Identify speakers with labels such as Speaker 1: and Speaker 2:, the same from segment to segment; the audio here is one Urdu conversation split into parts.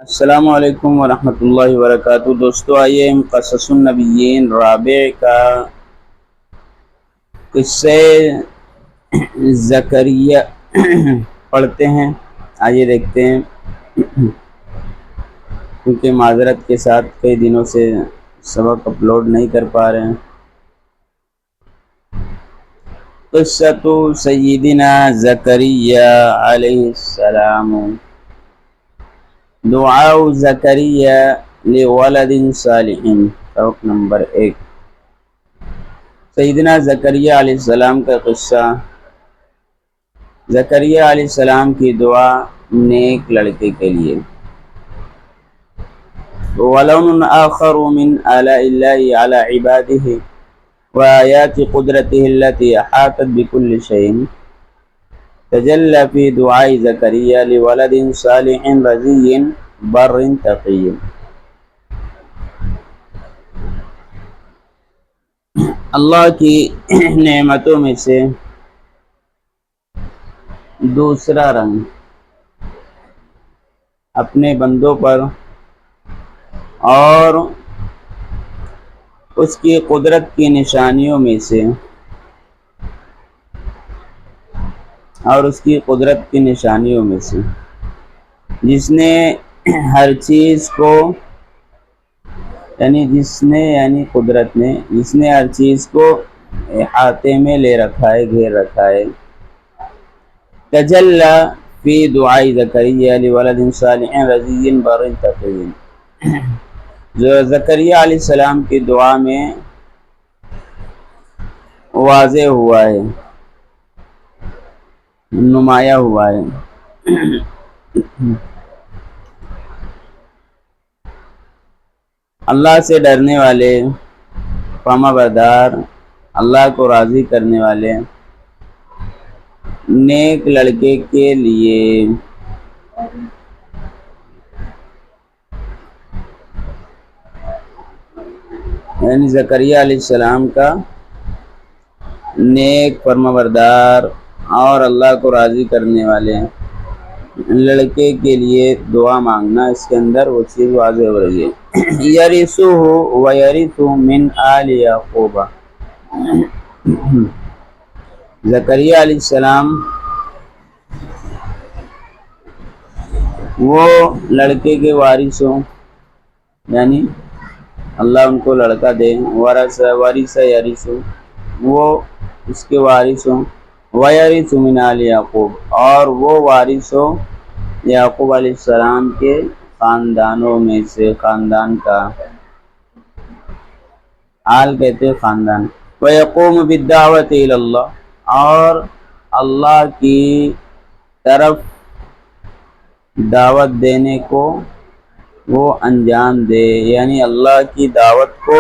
Speaker 1: السلام علیکم ورحمۃ اللہ وبرکاتہ۔ دوستو آئیے ہم قصص النبیین رابع کا قصے زکریا پڑھتے ہیں۔ آئیے دیکھتے ہیں، کیونکہ معذرت کے ساتھ کئی دنوں سے سبق اپلوڈ نہیں کر پا رہے ہیں۔ قصۃ سیدنا زکریا علیہ السلام، دعاء زکریا لولد صالح، سبق نمبر 1۔ سیدنا زکریا علیہ السلام کا قصہ۔ زکریا علیہ السلام کی دعا نیک لڑکے کے لیے۔ وَلَوْنٌ آخَرُ مِنْ آلَاءِ اللَّهِ عَلَى عِبَادِهِ وآيات قدرته التي أحاطت بكل شيء تجلى في دعاء زكريا لولد صالح رضي بر تقي۔ اللہ کی نعمتوں میں سے دوسرا رنگ اپنے بندوں پر اور اس کی قدرت کی نشانیوں میں سے جس نے ہر چیز کو قدرت نے جس نے ہر چیز کو احاطے میں لے رکھا ہے، گھیر رکھا ہے۔ تجلی فی دعاء زکریا لولد صالح رضی بر تقی، جو زکریا علیہ السلام کی دعا میں واضح ہوا ہے، نمایاں ہوا ہے۔ اللہ سے ڈرنے والے، فرما بردار، اللہ کو راضی کرنے والے نیک لڑکے کے لیے۔ یعنی زکریا علیہ السلام کا نیک، فرما بردار اور اللہ کو راضی کرنے والے لڑکے کے لیے دعا مانگنا، اس کے اندر وہ چیز واضح ہو رہی ہے۔ یرثہ ویرث من آل یعقوب، زکریا علیہ السلام وہ لڑکے کے وارث ہوں، یعنی اللہ ان کو لڑکا دے۔ ورث یرث، وہ اس کے وارث ہوں۔ ویرث من آل یعقوب، اور وہ وارث ہو یعقوب علیہ السلام کے خاندانوں میں سے، خاندان کا، آل کہتے ہیں خاندان۔ ویقوم بالدعوۃ الی اللہ، اور اللہ کی طرف دعوت دینے کو وہ انجام دے، یعنی اللہ کی دعوت کو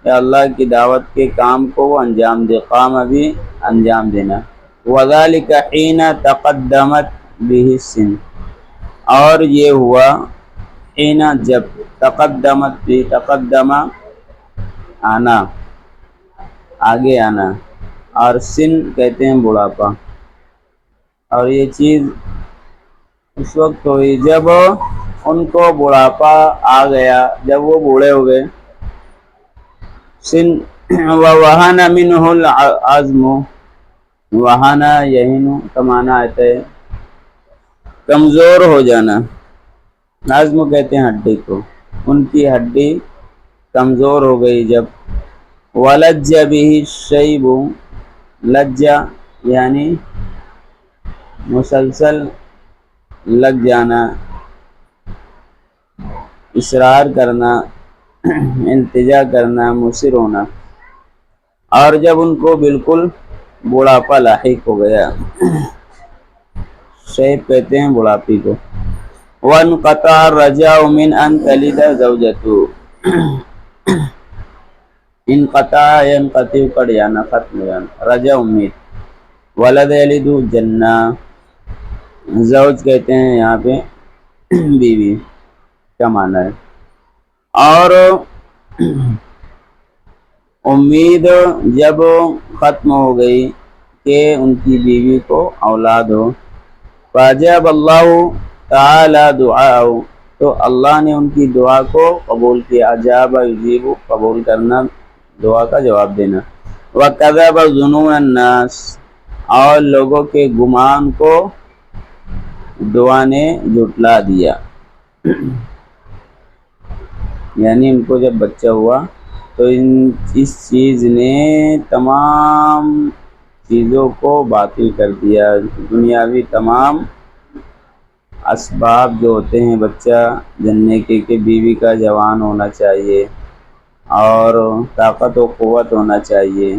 Speaker 1: یا اللہ کی دعوت کے کام کو وہ انجام دے۔ قام بھی انجام دینا۔ وذالک حین تقدمت بہ السن، اور یہ ہوا حین جب، تقدمت بھی، تقدم آنا، آگے آنا، اور سن کہتے ہیں بڑھاپا۔ اور یہ چیز اس وقت ہوئی جب ان کو بڑھاپا آ گیا، جب وہ بوڑھے ہو گئے۔ سن ووہن منہ العظم، وہن یہن کا معنی آتا ہے کمزور ہو جانا۔ عظم کہتے ہیں ہڈی کو، ان کی ہڈی کمزور ہو گئی جب۔ ولج بہ الشیب، لجا یعنی مسلسل لگ جانا، اصرار کرنا، التجا کرنا، مصر ہونا۔ اور جب ان کو بالکل بڑھاپا لاحق ہو گیا، شیب کہتے ہیں بڑھاپی کو۔ وانقطع الرجاء من ان تلد زوجته، انقطع ینقطع کٹ جانا، ختم ہو جانا، رجا امید۔ ولد یلد جنہ، زوج کہتے ہیں یہاں پہ بیوی کا معنی ہے۔ اور امید جب ختم ہو گئی کہ ان کی بیوی کو اولاد ہو۔ فاجاب اللہ تعالی دعاء، تو اللہ نے ان کی دعا کو قبول کیا. اجاب یجیب قبول کرنا، دعا کا جواب دینا. وکذب ظنون الناس اور لوگوں کے گمان کو دعا نے جھٹلا دیا. یعنی ان کو جب بچہ ہوا تو اس چیز نے تمام چیزوں کو باطل کر دیا. دنیاوی تمام اسباب جو ہوتے ہیں بچہ جننے کے کہ بیوی کا جوان ہونا چاہیے اور طاقت و قوت ہونا چاہیے،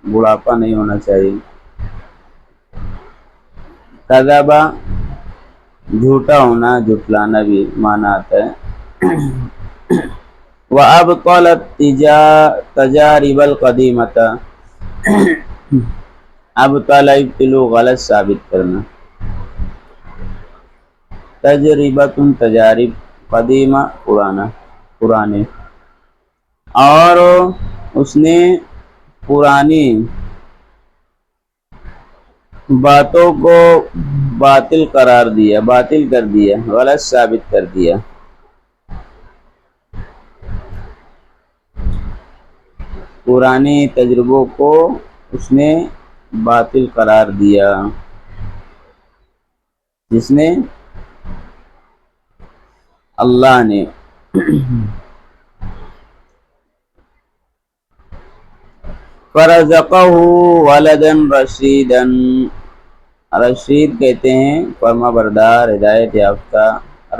Speaker 1: بڑھاپا نہیں ہونا چاہیے. کذبہ جھوٹا ہونا، جھٹلانا بھی معنی آتا ہے. وَأَبْطَلَ التَّجَارِبَ الْقَدِيمَةَ ابطل ابتلو غلط ثابت کرنا. تجربۃ تجارب، قدیمہ پرانے، اور اس نے پرانی باتوں کو باطل قرار دیا، باطل کر دیا، غلط ثابت کر دیا. پرانے تجربوں کو اس نے باطل قرار دیا، جس نے اللہ نے. فرزقہ ولدا رشیدا، رشید کہتے ہیں فرما بردار، ہدایت یافتہ.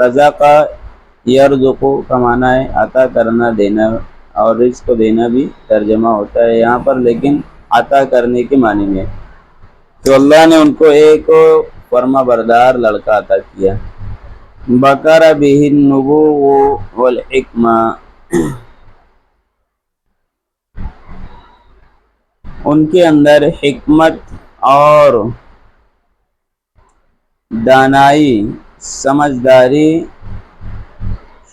Speaker 1: رزق یرزق کا معنی ہے عطا کرنا، دینا، اور رزق دینا بھی ترجمہ ہوتا ہے یہاں پر، لیکن عطا کرنے کے معنی میں. تو اللہ نے ان کو ایک فرما بردار لڑکا عطا کیا. بکر بہ النبوۃ والحکمہ، ان کے اندر حکمت اور دانائی، سمجھداری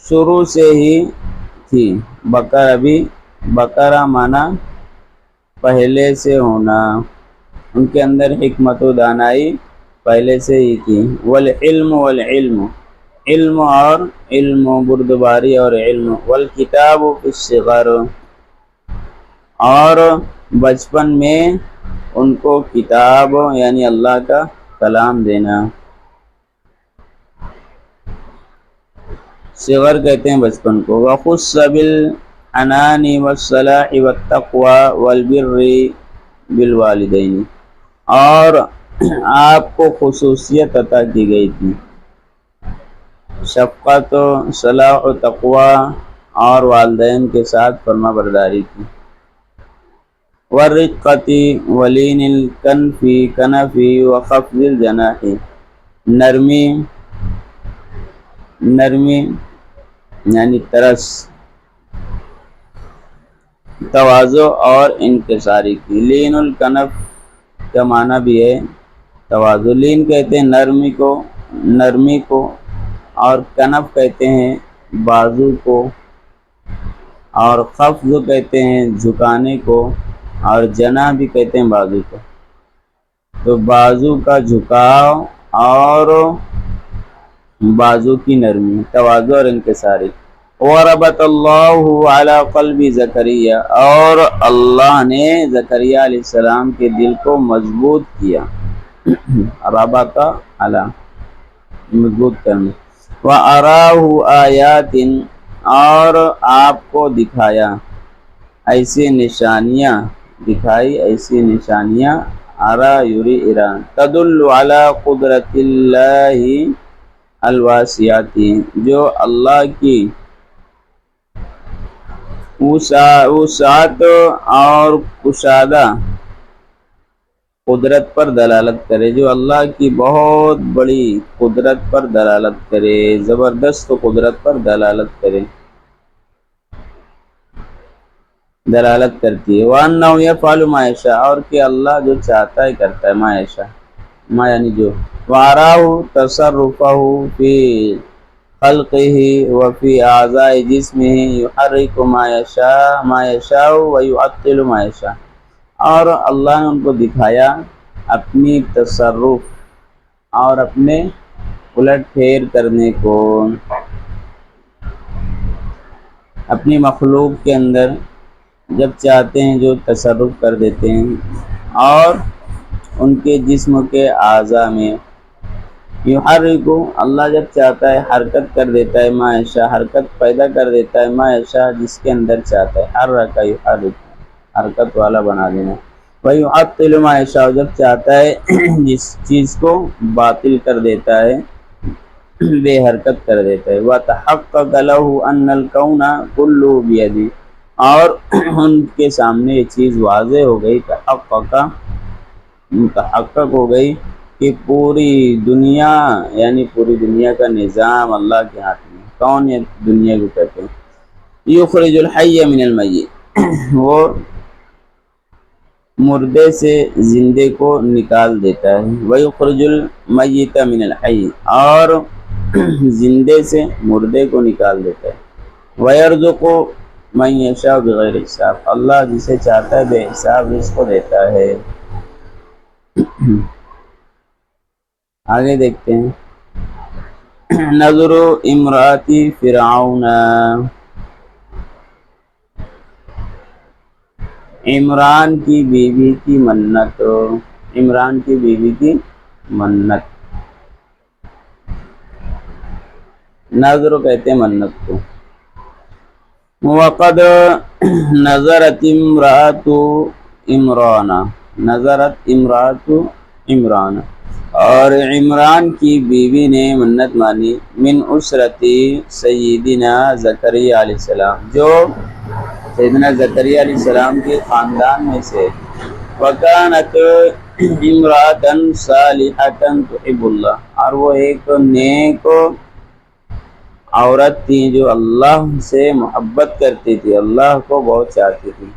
Speaker 1: شروع سے ہی تھی. بکرا معنی پہلے سے ہونا، ان کے اندر حکمت و دانائی پہلے سے ہی تھی. والعلم، علم اور علم، بردباری اور علم. والکتاب فی الصغر، اور بچپن میں ان کو کتاب یعنی اللہ کا کلام دینا. صغر کہتے ہیں بچپن کو. وخص بالحنان والصلاح والتقوى والبر بالوالدین، اور آپ کو خصوصیت عطا کی گئی تھی شفقت، صلاح و تقوی اور والدین کے ساتھ فرما برداری کی. والرقۃ ولین الکنف وخفض الجناح، نرمی یعنی ترس، تواضع اور انکساری کی. لین الکنف کا معنی بھی ہے تواضع. لین کہتے ہیں نرمی کو، اور کنف کہتے ہیں بازو کو، اور خفض کہتے ہیں جھکانے کو، اور جناح بھی کہتے ہیں بازو کو. تو بازو کا جھکاؤ اور بازو کی نرمی، تواضع اور انکساری. وربط اللہ علی قلب زکریا، اور اللہ نے زکریا علیہ السلام کے دل کو مضبوط کیا. ربط علی، مضبوط کرنا. وَأَرَاهُ آیَاتٍ، اور آپ کو دکھایا ایسی نشانیاں، دکھائی ایسی نشانیاں. ارا یری ارا، تدل علی قدرت اللہ الواسعات، جو اللہ کی وسعت اور کشادہ قدرت پر دلالت کرے، جو اللہ کی بہت بڑی قدرت پر دلالت کرے، زبردست قدرت پر دلالت کرتی ہے. وَأَنَّهُ يَفْعَلُ مَا يَشَاءُ، اور کہ اللہ جو چاہتا ہے کرتا ہے. ما یشاء، ما یعنی جو. وَأَرَاهُ تَصَرُّفَهُ فِي خَلْقِهِ وَفِي أَعْضَاءِ جِسْمِهِ يُحَرِّكُ مَا يَشَاءُ وَيُعَطِّلُ مَا يَشَاءُ، اور اللہ نے ان کو دکھایا اپنی تصرف اور اپنے الٹ پھیر کرنے کو. اپنی مخلوق کے اندر جب چاہتے ہیں جو تصرف کر دیتے ہیں، اور ان کے جسم کے اعضاء میں یحرکو، اللہ جب چاہتا ہے حرکت کر دیتا ہے، ما یشاء، حرکت پیدا کر دیتا ہے، ما یشاء، جس کے اندر چاہتا ہے، حرک یحرک، حرکت والا بنا دینا، ویعطل ما یشاء، جب چاہتا ہے جس چیز کو باطل کر دیتا ہے، بے حرکت کر دیتا ہے، وتحقق له ان الكون كله بيدی، اور ان کے سامنے یہ چیز واضح ہو گئی، متحقق ہو گئی کہ پوری دنیا، یعنی پوری دنیا کا نظام اللہ کے ہاتھ میں۔ کون یہ دنیا کو کہتے ہیں؟ یخرج الحی من المیت، وہ مردے سے زندے کو نکال دیتا ہے، ویخرج المیت من الحی، اور زندے سے مردے کو نکال دیتا ہے، ویرزق من یشاء بغیر حساب، اللہ جسے چاہتا ہے بے حساب رزق کو دیتا ہے۔ آگے دیکھتے ہیں، نظر امراۃ فرعون، عمران کی بیوی کی منت، عمران کی بیوی کی منت، نظر کہتے ہیں منت کو۔ وقد نظرت امراۃ عمران، نظرت امراۃ عمران، اور عمران کی بیوی نے منت مانی، من اسرتی سیدنا زکریا علیہ السلام، جو سیدنا زکریا علیہ السلام کے خاندان میں سے، وکانت امراۃ صالحۃ تحب اللہ، اور وہ ایک نیک عورت تھی جو اللہ سے محبت کرتی تھی، اللہ کو بہت چاہتی تھی،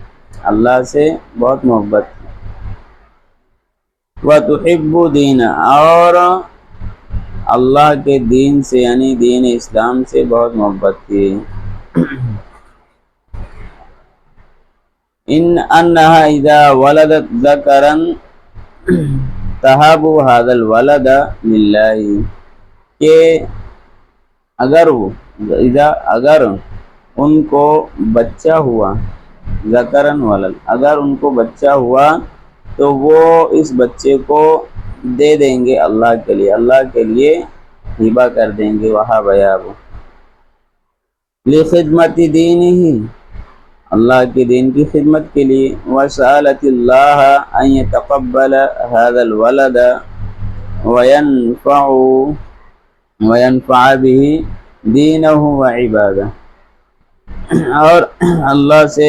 Speaker 1: اللہ سے بہت محبت تھی، وتحب دین، اور اللہ کے دین سے یعنی دین اسلام سے بہت محبت تھی، انہا اذا ولدت ذکرا تہب ھذا الولد للہ، کہ اگر ان کو بچہ ہوا، ذکرن ولد، اگر ان کو بچہ ہوا تو وہ اس بچے کو دے دیں گے اللہ کے لیے، اللہ کے لیے ہبہ کر دیں گے، وہاب یاب، لخدمت دینہ، اللہ کے دین کی خدمت کے لیے، وسألت اللہ ان يتقبل هذا الولد وینفع به دینہ وعبادہ، اور اللہ سے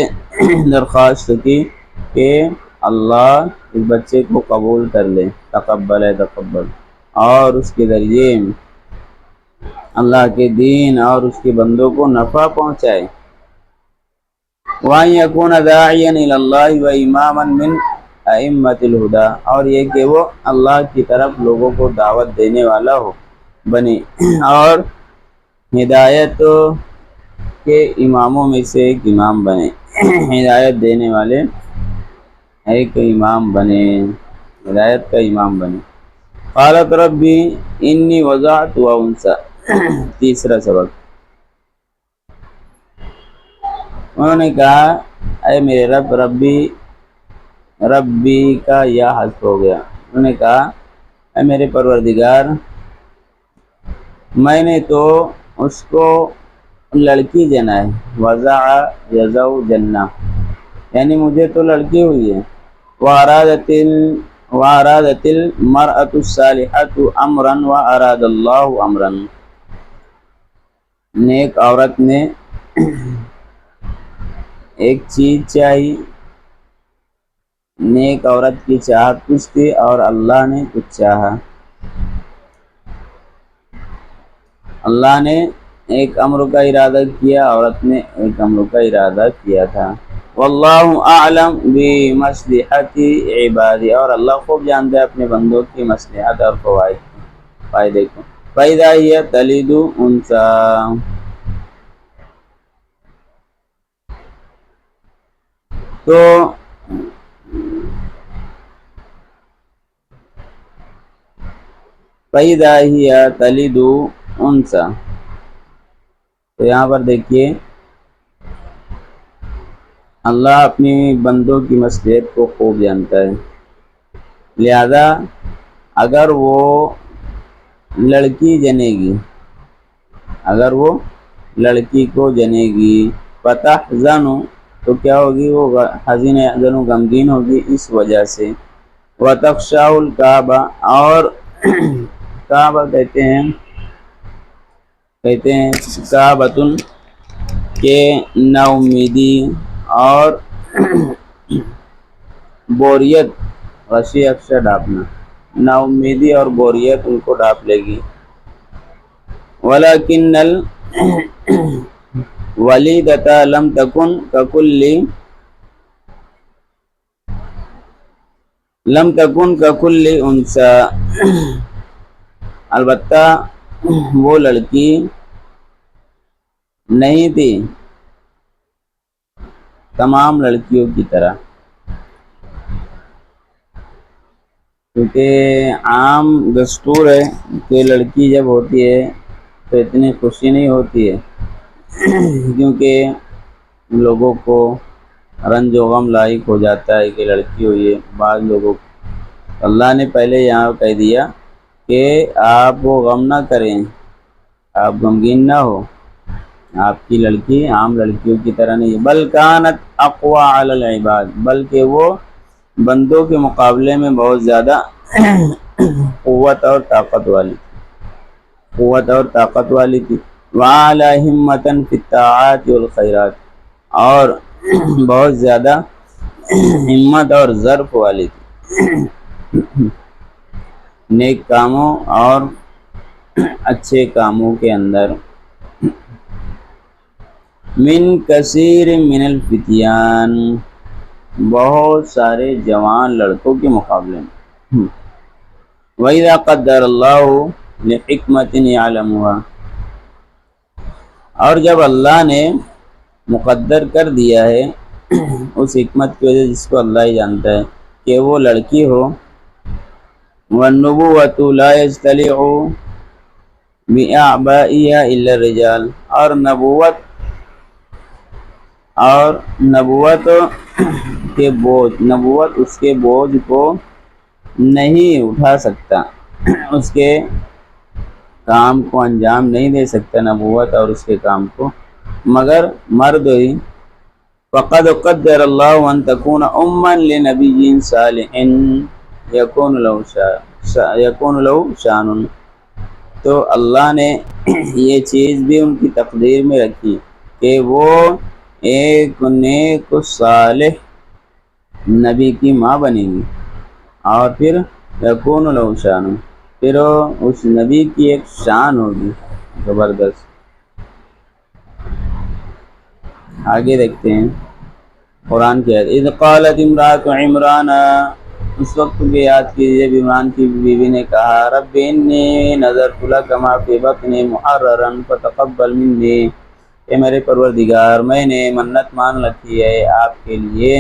Speaker 1: درخواست کی کہ اللہ اس بچے کو قبول کر لے، تقبل، اور اس کے ذریعے اللہ کے دین اور اس کے بندوں کو نفع پہنچائے، وَأَن يَكُونَ دَاعِيًا إِلَى اللَّهِ وَإِمَامًا مِّنْ أَئِمَّةِ الْهُدَىٰ، اور یہ کہ وہ اللہ کی طرف لوگوں کو دعوت دینے والا ہو بنے، اور ہدایت کے اماموں میں سے ایک امام بنے، ہدایت دینے والے ایک امام بنے، ہدایت کا امام بنے۔ قالت ربی انی وضعت انثی، تیسرا سبق، انہوں نے کہا اے میرے رب، ربی کا یا حذف ہو گیا، انہوں نے کہا اے میرے پروردگار، میں نے تو اس کو لڑکی جنا ہے، وضع یضع جنہ، یعنی مجھے تو لڑکی ہوئی ہے، وارادت المرأة الصالحة امرا واراد اللہ امرا، نیک عورت نے ایک چیز چاہی، نیک عورت کی چاہت کچھ تھی اور اللہ نے کچھ چاہا، اللہ نے ایک امر کا ارادہ کیا، عورت نے ایک امر کا ارادہ کیا تھا، واللہ اعلم بمصلحت عبادی، اور اللہ خوب جانتا ہے اپنے بندوں کی مصلحت اور فائدے کو، فإذا هي تلد انثى، تو فإذا هي تلد انثى، تو یہاں پر دیکھیے اللہ اپنی بندوں کی مصلحت کو خوب جانتا ہے، لہذا اگر وہ لڑکی جنے گی، اگر وہ لڑکی کو جنے گی فتحزن، تو کیا ہوگی؟ وہ حزین یحزن غمگین ہوگی اس وجہ سے، وتخشع الکعبہ، اور کعبہ کہتے ہیں کعبۃن کے نا امیدی اور بوریت، غشی اکثر ڈھانپنا، نا امیدی اور بوریت ان کو ڈھانپ لے گی۔ ولیکن الولیدۃ لم تکن ککل انثی، البتہ وہ لڑکی نہیں تھی تمام لڑکیوں کی طرح، کیونکہ عام دستور ہے کہ لڑکی جب ہوتی ہے تو اتنی خوشی نہیں ہوتی ہے، کیونکہ لوگوں کو رنج و غم لاحق ہو جاتا ہے کہ لڑکی ہوئی ہے۔ بعض لوگوں کو اللہ نے پہلے یہاں کہہ دیا کہ آپ وہ غم نہ کریں، آپ غمگین نہ ہو، آپ کی لڑکی عام لڑکیوں کی طرح نہیں ہے، بل کانت اقوی علی العباد، بلکہ وہ بندوں کے مقابلے میں بہت زیادہ قوت اور طاقت والی تھی، وعلی ہمۃ فی الطاعات والخیرات، اور بہت زیادہ ہمت اور ظرف والی تھی نیک کاموں اور اچھے کاموں کے اندر، من کثیر من الفتیان، بہت سارے جوان لڑکوں کے مقابلے میں، وَإِذَا قَدَّرَ اللَّهُ لِحِکْمَةٍ يَعْلَمُهَا، اور جب اللہ نے مقدر کر دیا ہے اس حکمت کی وجہ جس کو اللہ ہی جانتا ہے کہ وہ لڑکی ہو، وَالنُّبُوَّةُ لَا يَجْتَلِعُ بِأَعْبَائِهَا إِلَّا الرِّجَالُ، اور نبوت اس کے بوجھ کو نہیں اٹھا سکتا، اس کے کام کو انجام نہیں دے سکتا نبوت اور اس کے کام کو، مگر مرد ہی۔ فَقَدْ قَدَّرَ اللَّهُ أَن تَكُونَ أُمًّا لِنَبِيٍّ صَالِحٍ يَكُونُ لَهُ شَأْنٌ، تو اللہ نے یہ چیز بھی ان کی تقدیر میں رکھی کہ وہ ایک نیک صالح نبی کی ماں بنے گی، اور پھر یکون لہ شان، پھر اس نبی کی ایک شان ہوگی زبردست۔ آگے دیکھتے ہیں قرآن کی آیت، اذ قالت امرأۃ عمران، اس وقت کو یاد کیجیے جب عمران کی بیوی نے کہا، رب انی نذرت لک ما فی بطنی محررا فتقبل منی، کہ میرے پروردگار میں نے منت مان رکھی ہے آپ کے لیے،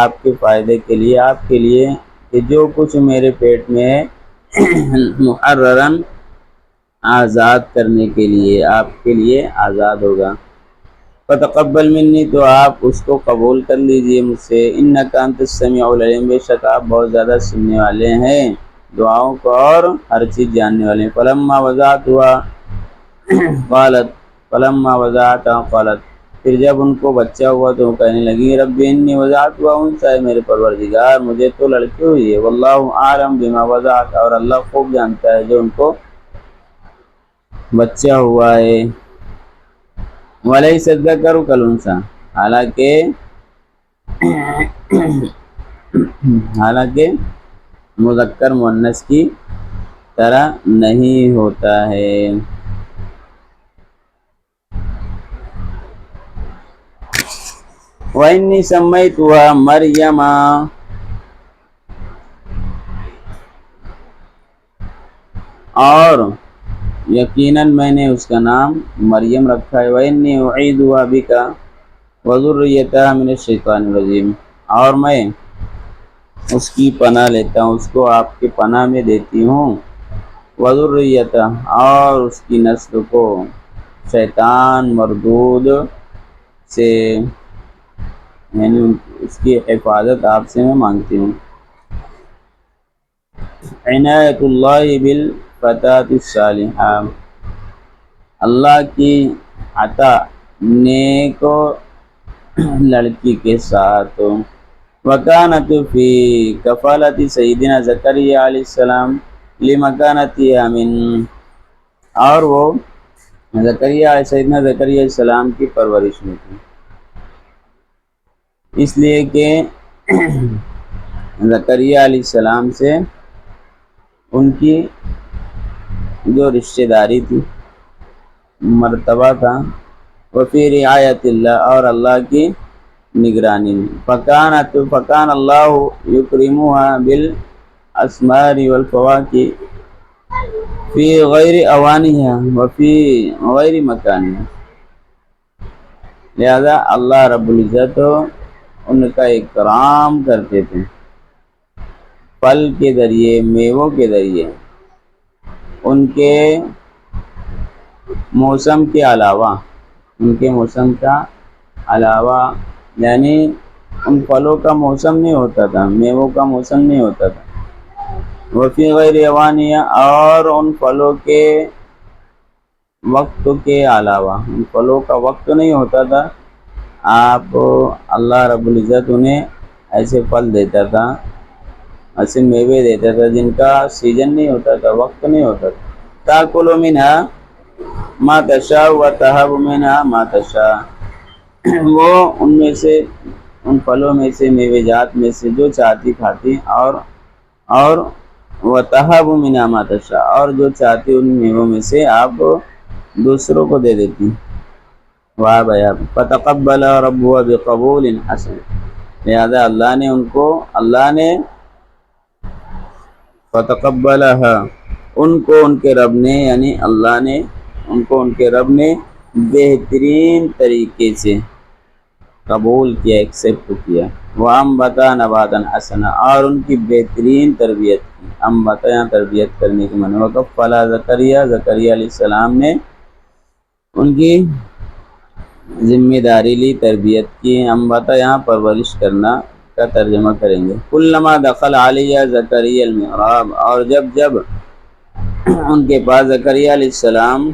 Speaker 1: آپ کے فائدے کے لیے، آپ کے لیے کہ جو کچھ میرے پیٹ میں ہے محررا، آزاد کرنے کے لیے، آپ کے لیے آزاد ہوگا، فتقبل منی، تو آپ اس کو قبول کر لیجئے مجھ سے، انک انت السمیع العلیم، بے شک آپ بہت زیادہ سننے والے ہیں دعاؤں کو اور ہر چیز جاننے والے ہیں۔ فلما وضعتها قالت، پھر جب ان کو بچہ ہوا تو وہ کہنے لگی، رب انی وضعتها انثی، میرے پروردگار مجھے تو لڑکی ہوئی ہے، واللہ اعلم بما وضعت، اور اللہ خوب جانتا ہے جو ان کو بچہ ہوا ہے، ولیس الذکر کالانثی، حالانکہ مذکر مؤنث کی طرح نہیں ہوتا ہے۔ وَإِنِّي سَمَّيْتُهَا مَرْيَمَ، اور یقیناً میں نے اس کا نام مریم رکھا ہے، وَإِنِّي أُعِيذُهَا بِكَ وَذُرِّيَّتَهَا مِنَ الشَّيْطَانِ الرَّجِيمِ، اور میں اس کی پناہ لیتا ہوں، اس کو آپ کے پناہ میں دیتی ہوں، وَذُرِّيَّتَهَا، اور اس کی نسل کو شیطان مردود سے، یعنی اس کی حفاظت آپ سے میں مانگتی ہوں۔ عنایت اللہ بالفتاة الصالحہ، اللہ کی عطا نیک لڑکی کے ساتھ۔ وکانت فی کفالت سیدنا زکریا علیہ السلام لمکانتها من، اور وہ سیدنا زکریا علیہ السلام کی پرورش میں تھی، اس لیے کہ زکریا علیہ السلام سے ان کی جو رشتہ داری تھی، مرتبہ تھا، وفی رعایت اللہ، اور اللہ کی نگرانی میں۔ فکان اللہ یکرمها بالاسمار والفواکہ فی غیر اوانها وفی غیر مکانها، لہذا اللہ رب العزت ان کا اکرام کرتے تھے پھل کے ذریعے، میووں کے ذریعے، ان کے موسم کے علاوہ، ان کے موسم کا علاوہ، یعنی ان پھلوں کا موسم نہیں ہوتا تھا، میووں کا موسم نہیں ہوتا تھا، وفی غیر اوانیہ، اور ان پھلوں کے وقت کے علاوہ، ان پھلوں کا وقت نہیں ہوتا تھا، آپ اللہ رب العزت انہیں ایسے پھل دیتا تھا، ایسے میوے دیتا تھا جن کا سیزن نہیں ہوتا تھا، وقت نہیں ہوتا تھا۔ تاکل منہا ما تشاء وتہب منہا ما تشاء، وہ ان میں سے، ان پھلوں میں سے، میوے جات میں سے جو چاہتی کھاتی، اور وتہب منہا ما تشاء، اور جو چاہتی ان میووں میں سے آپ دوسروں کو دے دیتی۔ واہ بھیا، فتقبل ربها بقبول حسن، لہذا اللہ نے ان کو، فتقبلها، ان کو ان کے رب نے، یعنی اللہ نے ان کو ان کے رب نے بہترین طریقے سے قبول کیا، ایکسیپٹ کیا۔ وَأَنبَتَ نَبَاتًا حَسَنًا، اور ان کی بہترین تربیت کی، انبتا یہاں تربیت کرنے کے معنی۔ وَكَفَّلَ زکریا علیہ السلام نے ان کی ذمہ داری لی، تربیت کی۔ انبتا یہاں پرورش کرنا کا ترجمہ کریں گے۔ کلما دخل علیہ زکریا المحراب، اور جب ان کے پاس زکریا علیہ السلام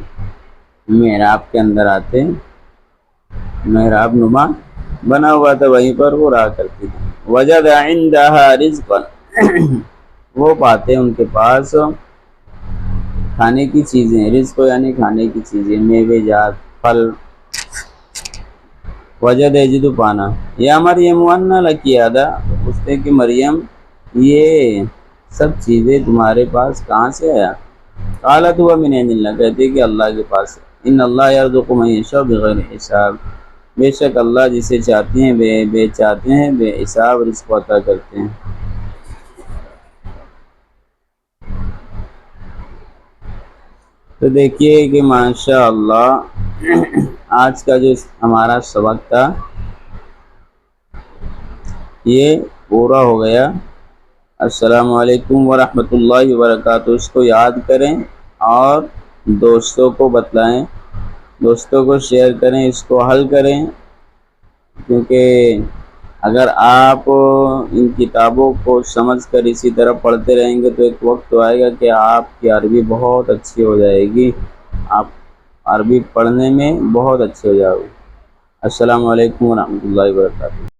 Speaker 1: محراب کے اندر آتے، محراب نما بنا ہوا تھا، وہیں پر وہ رہا کرتی تھی۔ وجد عندها رزقا، وہ پاتے ان کے پاس کھانے کی چیزیں، رزق یعنی کھانے کی چیزیں، میوے جات، پھل۔ وجد یجد، پانا۔ یا مریم انا لکی ہذا، پوچھتے کہ مریم یہ سب چیزیں تمہارے پاس کہاں سے آیا؟ قالت هو من عند اللہ، کہتے کہ اللہ کے پاس ہے۔ ان اللہ یرزق من یشاء بغیر حساب، بے شک اللہ جسے چاہتے ہیں بے حساب رزق عطا کرتے ہیں۔ تو دیکھیے کہ ماشاء اللہ آج کا جو ہمارا سبق تھا یہ پورا ہو گیا۔ السلام علیکم ورحمۃ اللہ وبرکاتہ۔ اس کو یاد کریں اور دوستوں کو بتلائیں، دوستوں کو شیئر کریں، اس کو حل کریں، کیونکہ اگر آپ ان کتابوں کو سمجھ کر اسی طرح پڑھتے رہیں گے تو ایک وقت تو آئے گا کہ آپ کی عربی بہت اچھی ہو جائے گی، آپ عربی پڑھنے میں بہت اچھے ہو جاؤ گے۔ السلام علیکم ورحمۃ اللہ وبرکاتہ۔